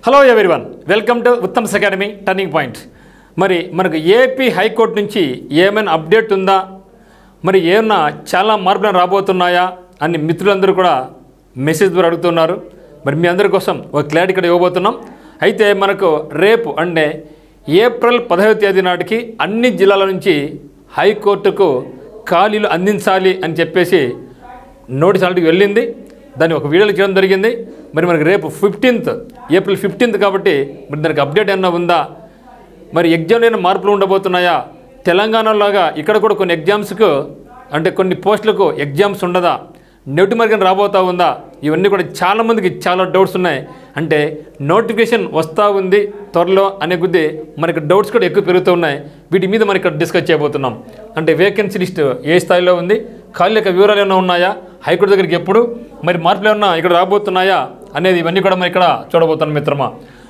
Hello everyone, welcome to Uttam's academy turning point. మరి మనకు AP high court నుంచి ఏమైనా అప్డేట్ ఉందా, మరి ఏమన్నా చాలా మార్పులు రాబోతున్నాయా అని మిత్రులందరూ కూడా మెసేజ్ ద్వారా అడుగుతున్నారు. మరి మీ అందరి కోసం ఒక క్లారిటీ ఇక్కడ ఇవ్వబోతున్నాం. అయితే మనకు రేపు అంటే ఏప్రిల్ 15వ తేదీ నాటికి అన్ని జిల్లాల నుంచి హైకోర్టుకు ఖాళీలు అందించాలి అని చెప్పేసి నోటీస్ ఆల్రెడీ వెళ్ళింది. దాన్ని ఒక వీడియోలో చేయడం జరిగింది. మరి మనకి రేపు ఏప్రిల్ 15th కాబట్టి మరి దానికి అప్డేట్ ఏమన్నా ఉందా, మరి ఎగ్జామ్లో ఏమైనా మార్పులు ఉండబోతున్నాయా, తెలంగాణలాగా ఇక్కడ కూడా కొన్ని ఎగ్జామ్స్కు అంటే కొన్ని పోస్టులకు ఎగ్జామ్స్ ఉండదా, నెట్ మార్గం రాబోతూ ఉందా, ఇవన్నీ కూడా చాలామందికి చాలా డౌట్స్ ఉన్నాయి. అంటే నోటిఫికేషన్ వస్తూ ఉంది త్వరలో అనే కొద్దీ మనకి డౌట్స్ కూడా ఎక్కువ పెరుగుతూ ఉన్నాయి. వీటి మీద మనం ఇక్కడ డిస్కస్ చేయబోతున్నాం. అంటే వేకెన్సీ లిస్ట్ ఏ స్థాయిలో ఉంది, ఖాళీ యొక్క వివరాలు ఏమైనా ఉన్నాయా, హైకోర్టు దగ్గరికి ఎప్పుడు, మరి మార్పులు ఏమన్నా ఇక్కడ రాబోతున్నాయా అనేది ఇవన్నీ కూడా మనం ఇక్కడ చూడబోతున్నాం మిత్రమా.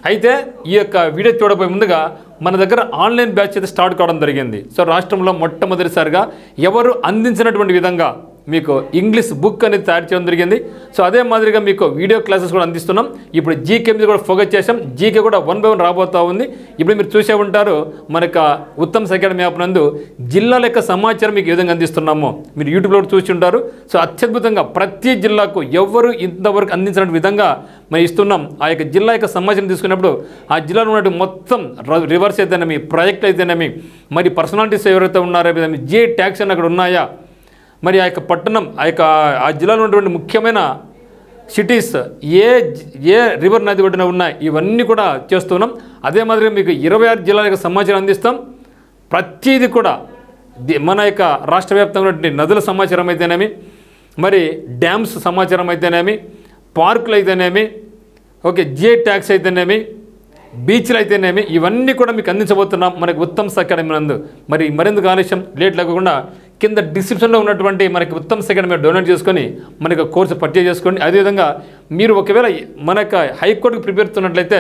అయితే ఈ యొక్క వీడియో చూడబోయే ముందుగా మన దగ్గర ఆన్లైన్ బ్యాచ్ అయితే స్టార్ట్ కావడం జరిగింది. సో రాష్ట్రంలో మొట్టమొదటిసారిగా ఎవరు అందించినటువంటి విధంగా మీకు ఇంగ్లీష్ బుక్ అనేది తయారు చేయడం జరిగింది. సో అదే మాదిరిగా మీకు వీడియో క్లాసెస్ కూడా అందిస్తున్నాం. ఇప్పుడు జీకే మీద కూడా ఫోకస్ చేసాం. జీకే కూడా 1 by 1 రాబోతూ ఉంది. ఇప్పుడు మీరు చూసే ఉంటారు మనకు ఉత్తమ్స్ అకాడమీ యాప్ నందు జిల్లాల యొక్క సమాచారం మీకు ఏ విధంగా అందిస్తున్నామో మీరు యూట్యూబ్లో చూసి ఉంటారు. సో అత్యద్భుతంగా ప్రతి జిల్లాకు ఎవరు ఇంతవరకు అందించిన విధంగా మనం ఇస్తున్నాం. ఆ యొక్క జిల్లా యొక్క సమాచారం తీసుకున్నప్పుడు ఆ జిల్లాలో ఉన్నట్టు మొత్తం రివర్స్ అయితేనేమి, ప్రాజెక్ట్ అయితేనేమి, మరి పర్సనాలిటీస్ ఎవరైతే ఉన్నారో, జిఏ ట్యాక్స్ అని అక్కడ ఉన్నాయా, మరి ఆ యొక్క పట్టణం ఆ జిల్లాలో ఉన్నటువంటి ముఖ్యమైన సిటీస్ ఏ రివర్ నది ఒడ్డున ఉన్నాయి, ఇవన్నీ కూడా చేస్తున్నాం. అదే మాదిరిగా మీకు 26 జిల్లాల యొక్క సమాచారం అందిస్తాం. ప్రతిదీ కూడా మన యొక్క రాష్ట్ర వ్యాప్తంగా నదుల సమాచారం అయితేనేమి, మరి డ్యామ్స్ సమాచారం అయితేనేమి, పార్కులు అయితేనేమి, ఓకే జిఏ ట్యాక్స్ అయితేనేమి, బీచ్లు అయితేనేమి, ఇవన్నీ కూడా మీకు అందించబోతున్నాం మనకి ఉత్తమ్స్ అకాడమీ నందు. మరి మరింత ఆలస్యం లేట్ లేకుండా కింద డిస్క్రిప్షన్లో ఉన్నటువంటి మనకి ఉత్తమ్స్ అకాడమీ డౌన్లోడ్ చేసుకొని మనకి కోర్సు పర్చేజ్ చేసుకోండి. అదేవిధంగా మీరు ఒకవేళ మన యొక్క హైకోర్టుకు ప్రిపేర్ అవుతున్నట్లయితే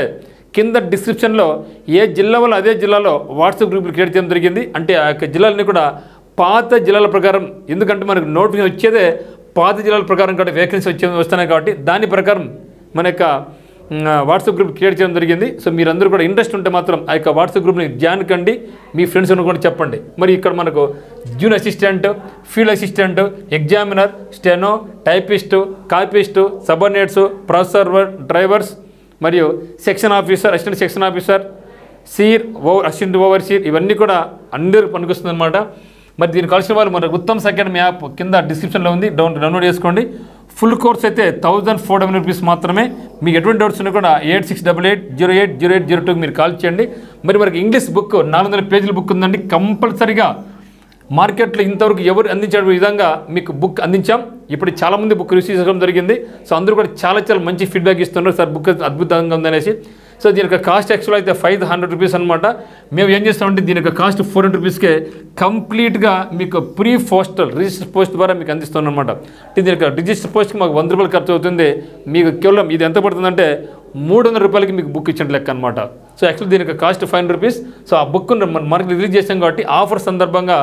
కింద డిస్క్రిప్షన్లో ఏ జిల్లా వల్ల అదే జిల్లాలో వాట్సాప్ గ్రూపులు క్రియేట్ చేయడం జరిగింది. అంటే ఆ యొక్క జిల్లాలని కూడా పాత జిల్లాల ప్రకారం, ఎందుకంటే మనకు నోటిఫికేషన్ వచ్చేదే పాత జిల్లాల ప్రకారం కూడా వేకెన్సీ వస్తున్నాయి కాబట్టి దాని ప్రకారం మన యొక్క వాట్సాప్ గ్రూప్ క్రియేట్ చేయడం జరిగింది. సో మీరందరూ కూడా ఇంట్రెస్ట్ ఉంటే మాత్రం ఆ యొక్క వాట్సాప్ గ్రూప్ని జాయిన్ కండి, మీ ఫ్రెండ్స్ కూడా చెప్పండి. మరి ఇక్కడ మనకు junior assistant, field assistant, examiner, steno, typist, copyist, subordinates, professor, drivers మరియు section officer, assistant section officer, assistant overseer, ఇవన్నీ కూడా అందరికీ పనికొస్తుంది అనమాట. మరి దీనికి కావాల్సిన వాళ్ళు మన ఉత్తమ్స్ అకాడమీ యాప్ కింద డిస్క్రిప్షన్లో ఉంది, డౌన్లోడ్ చేసుకోండి. ఫుల్ కోర్స్ అయితే 1400 రూపీస్ మాత్రమే. మీకు ఎటువంటి డౌట్స్ ఉన్నా కూడా 8688080802 మీరు కాల్ చేయండి. మరి మనకి ఇంగ్లీష్ బుక్ 400 పేజీల బుక్ ఉందండి. కంపల్సరీగా మార్కెట్లో ఇంతవరకు ఎవరు అందించే విధంగా మీకు బుక్ అందించాం. ఇప్పుడు చాలామంది బుక్ రిసీవ్ చేసుకోవడం జరిగింది. సో అందరూ కూడా చాలా మంచి ఫీడ్బ్యాక్ ఇస్తున్నారు, సార్ బుక్ అద్భుతంగా ఉందనేసి. సో దీని యొక్క కాస్ట్ యాక్చువల్ అయితే 500 రూపీస్ అనమాట. మేము ఏం చేస్తామంటే దీని యొక్క కాస్ట్ 400 రూపీస్కే కంప్లీట్గా మీకు ప్రీ పోస్టల్ రిజిస్టర్ పోస్ట్ ద్వారా మీకు అందిస్తున్నాం అనమాట. దీని యొక్క రిజిస్టర్ పోస్ట్కి మాకు 100 రూపాయలు ఖర్చు అవుతుంది. మీకు కేవలం ఇది ఎంత పడుతుందంటే 300 రూపాయలకి మీకు బుక్ ఇచ్చిన లెక్క అనమాట. సో యాక్చువల్ దీని యొక్క కాస్ట్ 500 రూపీస్. సో ఆ బుక్ మనకి రిలీజ్ చేసాం కాబట్టి ఆఫర్ సందర్భంగా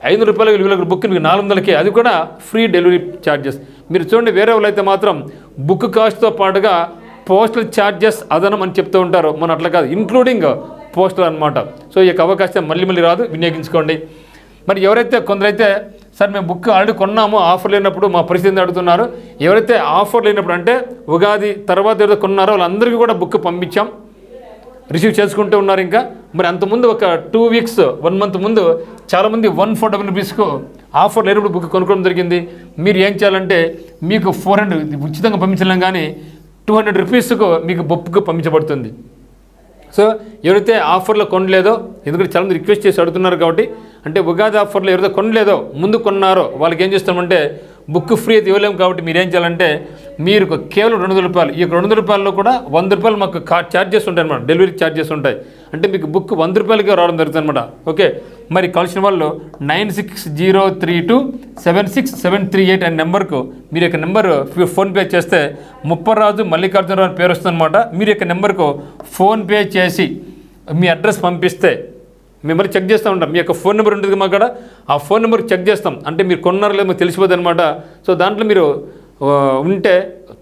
500 రూపాయలకి విలువల బుక్ మీకు 400కే, అది కూడా ఫ్రీ డెలివరీ ఛార్జెస్. మీరు చూడండి, వేరే వాళ్ళు అయితే మాత్రం బుక్ కాస్ట్తో పాటుగా పోస్టల్ ఛార్జెస్ అదనం అని చెప్తూ ఉంటారు. మనం అట్లా కాదు, ఇంక్లూడింగ్ పోస్టల్ అనమాట. సో ఈ యొక్క అవకాశం మళ్ళీ రాదు, వినియోగించుకోండి. మరి ఎవరైతే కొందరైతే సార్ మేము బుక్ ఆల్రెడీ కొన్నాము, ఆఫర్ లేనప్పుడు మా పరిస్థితి అనుకుంటున్నారు. ఎవరైతే ఆఫర్ లేనప్పుడు అంటే ఉగాది తర్వాత ఎవరైతే కొన్నారో వాళ్ళందరికీ కూడా బుక్ పంపించాం, రిసీవ్ చేసుకుంటూ ఉన్నారు. ఇంకా మరి అంతకుముందు ఒక 2 weeks 1 month ముందు చాలామంది 147 రూపీస్కు ఆఫర్ లేనప్పుడు బుక్ కొనుక్కోవడం జరిగింది. మీరు ఏం చేయాలంటే మీకు 400 ఉచితంగా పంపించలేం, కానీ 200 రూపీస్కు మీకు బుక్ పంపించబడుతుంది. సో ఎవరైతే ఆఫర్లో కొనలేదో, ఎందుకంటే చాలామంది రిక్వెస్ట్ చేసి అడుగుతున్నారు కాబట్టి, అంటే ఉగాది ఆఫర్లో ఎవరైతే కొనలేదో ముందు కొన్నారో వాళ్ళకి ఏం చేస్తామంటే బుక్ ఫ్రీ అయితే ఇవ్వలేము. కాబట్టి మీరు ఏం చేయాలంటే మీరు కేవలం 200 రూపాయలు, ఈ 200 రూపాయల్లో కూడా 100 రూపాయలు మాకు ఛార్జెస్ ఉంటాయి అన్నమాట, డెలివరీ ఛార్జెస్ ఉంటాయి. అంటే మీకు బుక్ 100 రూపాయలకే రావడం జరుగుతుంది అనమాట. ఓకే, మరి కావాల్సిన వాళ్ళు 9603276738 అనే నెంబర్కు మీరు యొక్క నెంబర్ ఫోన్పే చేస్తే ముప్పరాజు మల్లికార్జునరావు అని పేరు వస్తుందన్నమాట. మీరు యొక్క నెంబర్కు ఫోన్పే చేసి మీ అడ్రస్ పంపిస్తే మిమ్మల్ని చెక్ చేస్తూ ఉంటాం. మీ యొక్క ఫోన్ నెంబర్ ఉంటుంది మాకు కూడా, ఆ ఫోన్ నెంబర్ చెక్ చేస్తాం. అంటే మీరు కొన్నారో లేదో తెలిసిపోతుంది అనమాట. సో దాంట్లో మీరు ఉంటే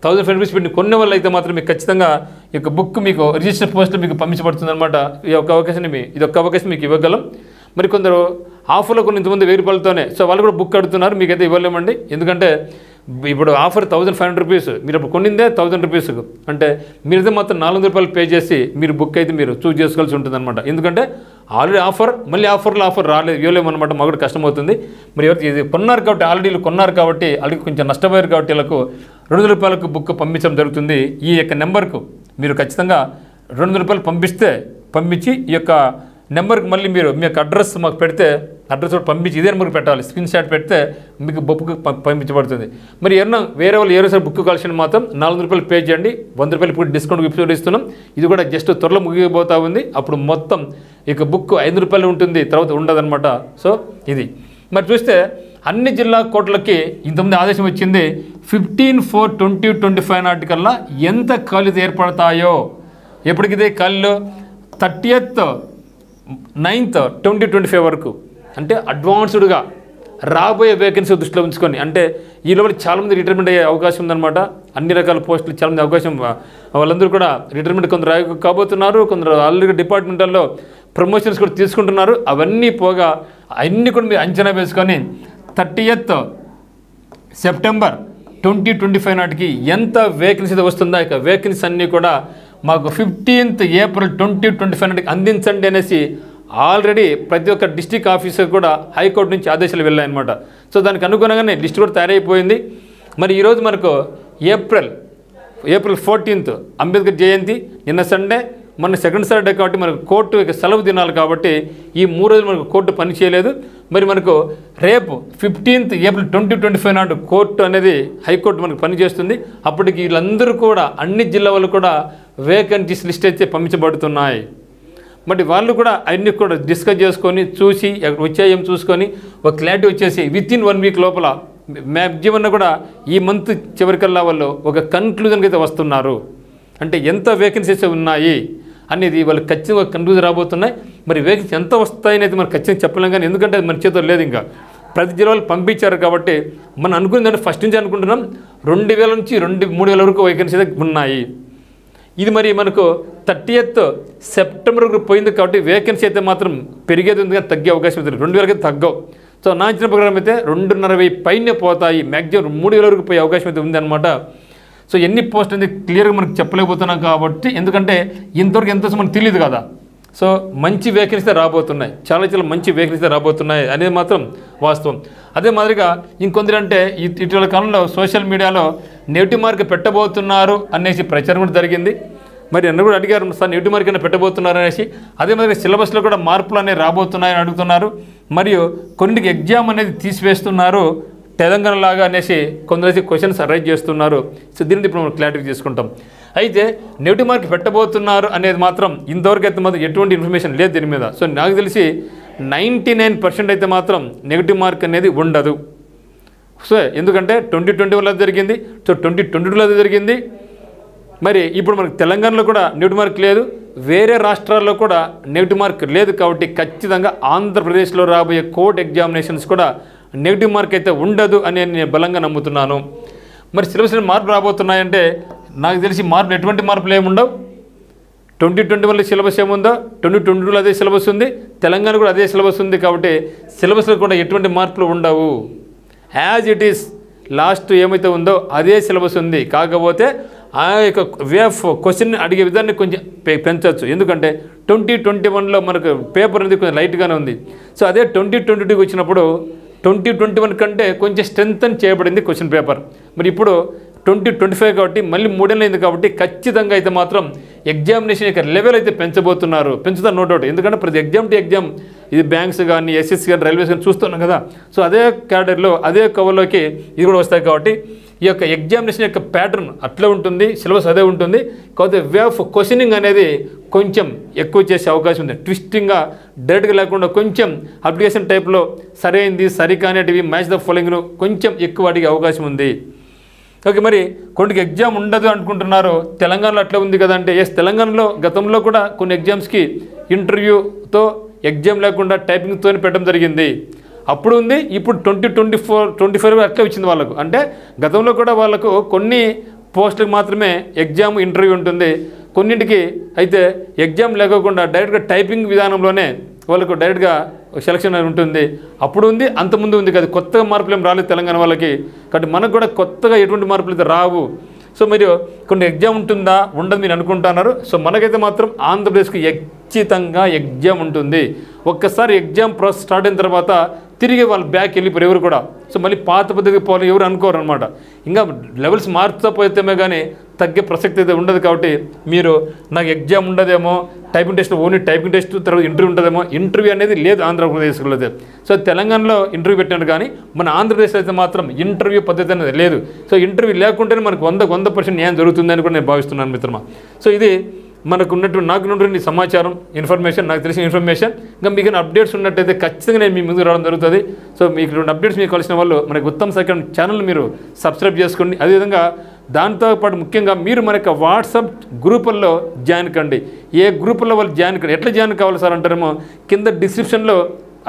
1500 రూపీస్ పెట్టి కొన్న వాళ్ళు అయితే మాత్రం మీకు ఖచ్చితంగా ఈ యొక్క బుక్ మీకు రిజిస్టర్ పోస్ట్లో మీకు పంపించబడుతుంది అనమాట. ఈ యొక్క అవకాశాన్ని ఇది ఒక్క అవకాశం మీకు ఇవ్వగలం. మరి కొందరు ఆఫర్లో కొన్ని ఇంతమంది 1000 రూపాయలతోనే, సో వాళ్ళు కూడా బుక్ అడుగుతున్నారు, మీకైతే ఇవ్వలేమండి. ఎందుకంటే ఇప్పుడు ఆఫర్ 1500 రూపీస్, మీరు అప్పుడు కొనిందే 1000 రూపీస్, అంటే మీరైతే మాత్రం 400 రూపాయలు పే చేసి మీరు బుక్ అయితే మీరు చూస్ చేసుకోవాల్సి ఉంటుంది అనమాట. ఎందుకంటే ఆల్రెడీ ఆఫర్, మళ్ళీ ఆఫర్లో ఆఫర్ రాలేదు, ఇవ్వలేమన్నమాట, మాకు కూడా కష్టమవుతుంది. మరి ఎవరికి ఇది కొన్నారు కాబట్టి, ఆల్రెడీ కొన్నారు కాబట్టి, ఆల్రెడీ కొంచెం నష్టపోయారు కాబట్టి వీళ్ళకు 200 రూపాయలకు బుక్ పంపించడం జరుగుతుంది. ఈ యొక్క నెంబర్కు మీరు ఖచ్చితంగా 200 రూపాయలు పంపించి ఈ యొక్క నెంబర్కి మళ్ళీ మీరు మీ యొక్క అడ్రస్ మాకు పెడితే, అడ్రస్ కూడా పంపించి ఇదే నెంబర్కి పెట్టాలి, స్క్రీన్ షాట్ పెడితే మీకు బుక్ పంపించబడుతుంది. మరి ఏమన్నా వేరే వాళ్ళు ఏరోసారి బుక్ కావాల్సిన మాత్రం 400 రూపాయలు పే చేయండి. 100 రూపాయలు ఇప్పుడు డిస్కౌంట్ ఎపిసోడ్ ఇస్తున్నాం. ఇది కూడా జస్ట్ త్వరలో ముగిపోతా ఉంది. అప్పుడు మొత్తం ఇక బుక్ 5 రూపాయలు ఉంటుంది, తర్వాత ఉండదన్నమాట. సో ఇది మరి చూస్తే అన్ని జిల్లా కోర్టులకి ఇంతమంది ఆదేశం వచ్చింది. 15/4/2025 నాటికల్లా ఎంత ఖాళీలు ఏర్పడతాయో, ఎప్పటికిదే ఖాళీలు 30th 9th 2025 వరకు, అంటే అడ్వాన్స్డ్గా రాబోయే వేకెన్సీ దృష్టిలో ఉంచుకొని, అంటే ఈ లోపల చాలామంది రిటైర్మెంట్ అయ్యే అవకాశం ఉందన్నమాట. అన్ని రకాల పోస్టులు చాలామంది అవకాశం, వాళ్ళందరూ కూడా రిటైర్మెంట్ కొందరు కాబోతున్నారు, కొందరు ఆల్రెడీ డిపార్ట్మెంటల్లో ప్రమోషన్స్ కూడా తీసుకుంటున్నారు. అవన్నీ పోగా అన్నీ కూడా మీరు అంచనా వేసుకొని 30th సెప్టెంబర్ 2025 నాటికి ఎంత వేకెన్సీ వస్తుందో, ఇక వేకెన్సీ అన్నీ కూడా మాకు 15th ఏప్రిల్ 2025 నాటికి అందించండి అనేసి ఆల్రెడీ ప్రతి ఒక్క డిస్ట్రిక్ట్ ఆఫీసర్ కూడా హైకోర్టు నుంచి ఆదేశాలు వెళ్ళాయన్నమాట. సో దానికి అనుగుణంగానే లిస్ట్ కూడా తయారైపోయింది. మరి ఈరోజు మనకు ఏప్రిల్ 14th అంబేద్కర్ జయంతి, నిన్న సండే, మన సెకండ్ సాటర్డే కాబట్టి మనకు కోర్టు సెలవు దినాలు కాబట్టి ఈ 3 రోజులు మనకు కోర్టు పని చేయలేదు. మరి మనకు రేపు 15th ఏప్రిల్ 2025 నాడు కోర్టు అనేది హైకోర్టు మనకు పనిచేస్తుంది. అప్పటికి వీళ్ళందరూ కూడా అన్ని జిల్లా వాళ్ళు కూడా వేకెన్సీస్ లిస్ట్ అయితే పంపించబడుతున్నాయి. మరి వాళ్ళు కూడా అన్నీ కూడా డిస్కస్ చేసుకొని చూసి వచ్చాయేం చూసుకొని ఒక క్లారిటీ వచ్చేసి వితిన్ 1 వీక్ లోపల మ్యాక్సిమం కూడా ఈ మంత్ చివరికల్లా వాళ్ళు ఒక కన్క్లూజన్కి అయితే వస్తున్నారు. అంటే ఎంత వేకెన్సీస్ ఉన్నాయి అనేది వాళ్ళు ఖచ్చితంగా కన్క్లూజన్ రాబోతున్నాయి. మరి వేకెన్సీ ఎంత వస్తాయని అయితే మనం ఖచ్చితంగా చెప్పలేం, కానీ ఎందుకంటే మన చేతిలో లేదు. ఇంకా ప్రతి జిల్లాలో పంపించారు కాబట్టి మనం అనుకున్నదంటే ఫస్ట్ నుంచి అనుకుంటున్నాం 2000 నుంచి 3000 వరకు వేకెన్సీ అయితే ఉన్నాయి. ఇది మరి మనకు 30th సెప్టెంబర్ వరకు పోయింది కాబట్టి వేకెన్సీ అయితే మాత్రం పెరిగేది ఉంది, కానీ తగ్గే అవకాశం ఉంది. 2000 అయితే తగ్గవు. సో నా ఇచ్చిన ప్రకారం అయితే 2.5 పైనే పోతాయి, మ్యాక్సిమం 3000 వరకు పోయే అవకాశం అయితే ఉంది అనమాట. సో ఎన్ని పోస్ట్ అనేది క్లియర్గా మనకు చెప్పలేకపోతున్నాం కాబట్టి, ఎందుకంటే ఇంతవరకు ఎంత మనకు తెలియదు కదా. సో మంచి వేకెన్సీ రాబోతున్నాయి, చాలా మంచి వేకెన్సీ రాబోతున్నాయి అనేది మాత్రం వాస్తవం. అదే మాదిరిగా ఇంకొందరు అంటే ఇటీవల కాలంలో సోషల్ మీడియాలో నెగిటివ్ మార్క్ పెట్టబోతున్నారు అనేసి ప్రచారం కూడా జరిగింది. మరి అన్న కూడా అడిగారు, సార్ నెగిటివ్ మార్క్ అయినా పెట్టబోతున్నారు అనేసి. అదే మాదిరిగా సిలబస్లో కూడా మార్పులు అనేవి రాబోతున్నాయని అడుగుతున్నారు. మరియు కొన్నిటికి ఎగ్జామ్ అనేది తీసివేస్తున్నారు తెలంగాణ లాగా అనేసి కొందరైతే క్వశ్చన్స్ రైజ్ చేస్తున్నారు. సో దీన్ని ఇప్పుడు మనం క్లారిటీ తీసుకుంటాం. అయితే నెగిటివ్ మార్క్ పెట్టబోతున్నారు అనేది మాత్రం ఇంతవరకు అయితే మాత్రం ఎటువంటి ఇన్ఫర్మేషన్ లేదు దీని మీద. సో నాకు తెలిసి 99% అయితే మాత్రం నెగిటివ్ మార్క్ అనేది ఉండదు. సో ఎందుకంటే 2021లో జరిగింది, సో 2022లో జరిగింది. మరి ఇప్పుడు మనకు తెలంగాణలో కూడా నెగిటివ్ మార్క్ లేదు, వేరే రాష్ట్రాల్లో కూడా నెగిటివ్ మార్క్ లేదు. కాబట్టి ఖచ్చితంగా ఆంధ్రప్రదేశ్లో రాబోయే కోర్ట్ ఎగ్జామినేషన్స్ కూడా నెగిటివ్ మార్క్ అయితే ఉండదు అని నేను బలంగా నమ్ముతున్నాను. మరి సిలబస్లో మార్పు రాబోతున్నాయంటే నాకు తెలిసి మార్పులు ఎటువంటి మార్పులు ఏముండవు. 2021లో సిలబస్ ఏముందో 2022లో అదే సిలబస్ ఉంది, తెలంగాణ కూడా అదే సిలబస్ ఉంది. కాబట్టి సిలబస్లో కూడా ఎటువంటి మార్పులు ఉండవు. యాజ్ ఇట్ ఈస్ లాస్ట్ ఏమైతే ఉందో అదే సిలబస్ ఉంది. కాకపోతే ఆ యొక్క వే ఆఫ్ క్వశ్చన్ అడిగే విధాన్ని కొంచెం పెంచవచ్చు. ఎందుకంటే 2021లో మనకు పేపర్ అనేది కొంచెం లైట్గానే ఉంది. సో అదే 2022కి వచ్చినప్పుడు 2021 కంటే కొంచెం స్ట్రెంగ్తన్ చేయబడింది క్వశ్చన్ పేపర్. మరి ఇప్పుడు 2025 కాబట్టి మళ్ళీ 3 ఏళ్ళు అయింది కాబట్టి ఖచ్చితంగా అయితే మాత్రం ఎగ్జామినేషన్ యొక్క లెవెల్ అయితే పెంచబోతున్నారు. పెంచుతారు నో డౌట్. ఎందుకంటే ప్రతి ఎగ్జామ్ టు ఎగ్జామ్ ఇది బ్యాంక్స్ కానీ ఎస్ఎస్సి కానీ రైల్వేస్ కానీ చూస్తున్నాం కదా. సో అదే క్యాడర్లో అదే కవర్లోకి ఇది కూడా వస్తాయి. కాబట్టి ఈ యొక్క ఎగ్జామినేషన్ యొక్క ప్యాటర్న్ అట్లా ఉంటుంది, సిలబస్ అదే ఉంటుంది. కాకపోతే వే ఆఫ్ క్వశ్చనింగ్ అనేది కొంచెం ఎక్కువ చేసే అవకాశం ఉంది. ట్విస్టింగ్గా డైరెక్ట్గా లేకుండా కొంచెం అప్లికేషన్ టైప్లో సరైంది సరికానేటివి మ్యాచ్ ద ఫాలోయింగ్ను కొంచెం ఎక్కువ అడిగే అవకాశం ఉంది. ఓకే, మరి కొన్నికి ఎగ్జామ్ ఉండదు అనుకుంటున్నారు. తెలంగాణలో అట్లా ఉంది కదంటే ఎస్, తెలంగాణలో గతంలో కూడా కొన్ని ఎగ్జామ్స్కి ఇంటర్వ్యూతో ఎగ్జామ్ లేకుండా టైపింగ్తో పెట్టడం జరిగింది. అప్పుడు ఉంది, ఇప్పుడు 2024-25 అట్లా వచ్చింది వాళ్ళకు. అంటే గతంలో కూడా వాళ్ళకు కొన్ని పోస్టులకు మాత్రమే ఎగ్జామ్ ఇంటర్వ్యూ ఉంటుంది. కొన్నింటికి అయితే ఎగ్జామ్ లేకోకుండా డైరెక్ట్గా టైపింగ్ విధానంలోనే వాళ్ళకు డైరెక్ట్గా సెలక్షన్ ఉంటుంది. అప్పుడు ఉంది, అంతకుముందు ఉంది కదా, కొత్తగా మార్పులు ఏం రాలేదు తెలంగాణ వాళ్ళకి. కాబట్టి మనకు కూడా కొత్తగా ఎటువంటి మార్పులు అయితే రావు. సో మీరు కొన్ని ఎగ్జామ్ ఉంటుందా ఉండదు మీరు అనుకుంటున్నారు. సో మనకైతే మాత్రం ఆంధ్రప్రదేశ్కి ఖచ్చితంగా ఎగ్జామ్ ఉంటుంది. ఒక్కసారి ఎగ్జామ్ ప్రాసెస్ స్టార్ట్ అయిన తర్వాత తిరిగి వాళ్ళు బ్యాక్ వెళ్ళిపోయారు ఎవరు కూడా. సో మళ్ళీ పాత పద్ధతికి పోవాలి ఎవరు అనుకోరు అనమాట. ఇంకా లెవెల్స్ మారుతూ పోతేమే కానీ తగ్గే ప్రసక్తి అయితే ఉండదు. కాబట్టి మీరు నాకు ఎగ్జామ్ ఉండదేమో, typing test only typing test తర్వాత ఇంటర్వ్యూ ఉంటుందేమో, ఇంటర్వ్యూ అనేది లేదు ఆంధ్రప్రదేశ్లో అయితే. సో తెలంగాణలో ఇంటర్వ్యూ పెట్టాను కానీ మన ఆంధ్రప్రదేశ్లో అయితే మాత్రం ఇంటర్వ్యూ పద్ధతి అనేది లేదు. సో ఇంటర్వ్యూ లేకుంటేనే మనకు 100% న్యాయం జరుగుతుందని కూడా నేను భావిస్తున్నాను మిత్రమా. సో ఇది మనకు ఉన్నటువంటి నాకు ఉన్నటువంటి సమాచారం, ఇన్ఫర్మేషన్, నాకు తెలిసిన ఇన్ఫర్మేషన్. ఇంకా మీకు అప్డేట్స్ ఉన్నట్టయితే ఖచ్చితంగా నేను మీ ముందుకు రావడం జరుగుతుంది. సో మీకు రెండు అప్డేట్స్ మీకు కలిసిన వాళ్ళు మనకి ఉత్తమ్ సెకండ్ ఛానల్ మీరు సబ్స్క్రైబ్ చేసుకోండి. అదేవిధంగా దాంతోపాటు ముఖ్యంగా మీరు మన యొక్క వాట్సాప్ గ్రూపుల్లో జాయిన్ కండి. ఏ గ్రూపుల్లో వాళ్ళు జాయిన్ కండి, ఎట్లా జాయిన్ కావాలి సార్ అంటారేమో, కింద డిస్క్రిప్షన్లో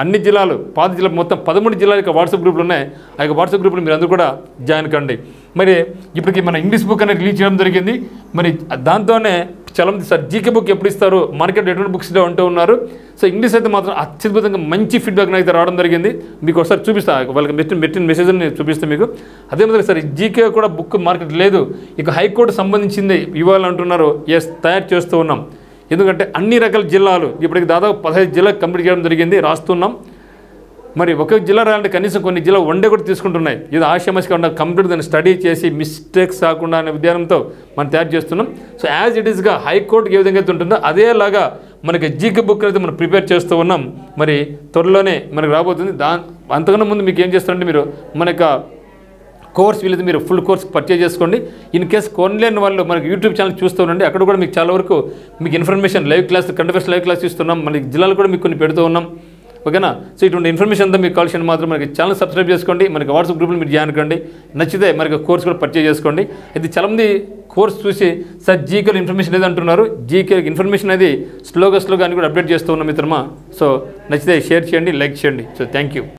అన్ని జిల్లాలు, పాత జిల్లాలు మొత్తం 13 జిల్లాల యొక్క వాట్సాప్ గ్రూపులు ఉన్నాయి. ఆ యొక్క వాట్సాప్ గ్రూపులు మీరు అందరూ కూడా జాయిన్ కండి. మరి ఇప్పటికి మన ఇంగ్లీష్ బుక్ అనేది రిలీజ్ చేయడం జరిగింది. మరి దాంతోనే చాలామంది సార్ జీకే బుక్ ఎప్పుడు ఇస్తారు, మార్కెట్ ఎటువంటి బుక్స్ అంటూ ఉన్నారు. సో ఇంగ్లీష్ అయితే మాత్రం అత్యద్భుతంగా మంచి ఫీడ్బ్యాక్ అయితే రావడం జరిగింది. మీకు ఒకసారి చూపిస్తా, వాళ్ళకి పెట్టిన మెసేజ్ని చూపిస్తే మీకు. అదే మాదిరి సార్ జీకే కూడా బుక్ మార్కెట్ లేదు, ఇక హైకోర్టు సంబంధించింది ఇవ్వాలంటున్నారు. ఎస్, తయారు చేస్తూ ఉన్నాం. ఎందుకంటే అన్ని రకాల జిల్లాలు ఇప్పటికి దాదాపు 15 జిల్లాలు కంప్లీట్ చేయడం జరిగింది, రాస్తున్నాం. మరి ఒక జిల్లా రాయాలంటే కనీసం కొన్ని జిల్లాలు వన్ డే కూడా తీసుకుంటున్నాయి. ఇది ఆశామసిగా ఉన్న కంప్లీట్ దాన్ని స్టడీ చేసి మిస్టేక్స్ కాకుండా అనే విధానంతో మనం తయారు చేస్తున్నాం. సో యాజ్ ఇట్ ఈస్గా హైకోర్టుకి ఏ విధంగా అయితే ఉంటుందో అదేలాగా మనకి జీకే బుక్ అయితే మనం ప్రిపేర్ చేస్తూ ఉన్నాం. మరి త్వరలోనే మనకు రాబోతుంది. అంతకన్నా ముందు మీకు ఏం చేస్తారంటే మీరు మన యొక్క కోర్స్ వీలైతే మీరు ఫుల్ కోర్స్ పర్చేజ్ చేసుకోండి. ఇన్ కేస్ కొనలేని వాళ్ళు మనకి యూట్యూబ్ ఛానల్ చూస్తూ ఉండండి. అక్కడ కూడా మీకు చాలా వరకు మీకు information live class, contest live class ఇస్తున్నాం. మనకి జిల్లాలు కూడా మీకు కొన్ని పెడుతూ ఉన్నాం. ఓకేనా. సో ఇటువంటి ఇన్ఫర్మేషన్ అంతా మీకు కావాల్సిన మాత్రం మనకి ఛానల్ సబ్స్క్రైబ్ చేసుకోండి. మనకి వాట్సాప్ గ్రూప్లో మీరు జాయిన్ కండి. నచ్చితే మనకి కోర్స్ కూడా పర్చేజ్ చేసుకోండి. ఇది చాలామంది కోర్స్ చూసి సార్ జీకేలో ఇన్ఫర్మేషన్ ఏదంటున్నారు, జీకే ఇన్ఫర్మేషన్ అనేది స్లోగా అని కూడా అప్డేట్ చేస్తూ ఉన్నాం మిత్రమా. సో నచ్చితే షేర్ చేయండి, లైక్ చేయండి. So thank you.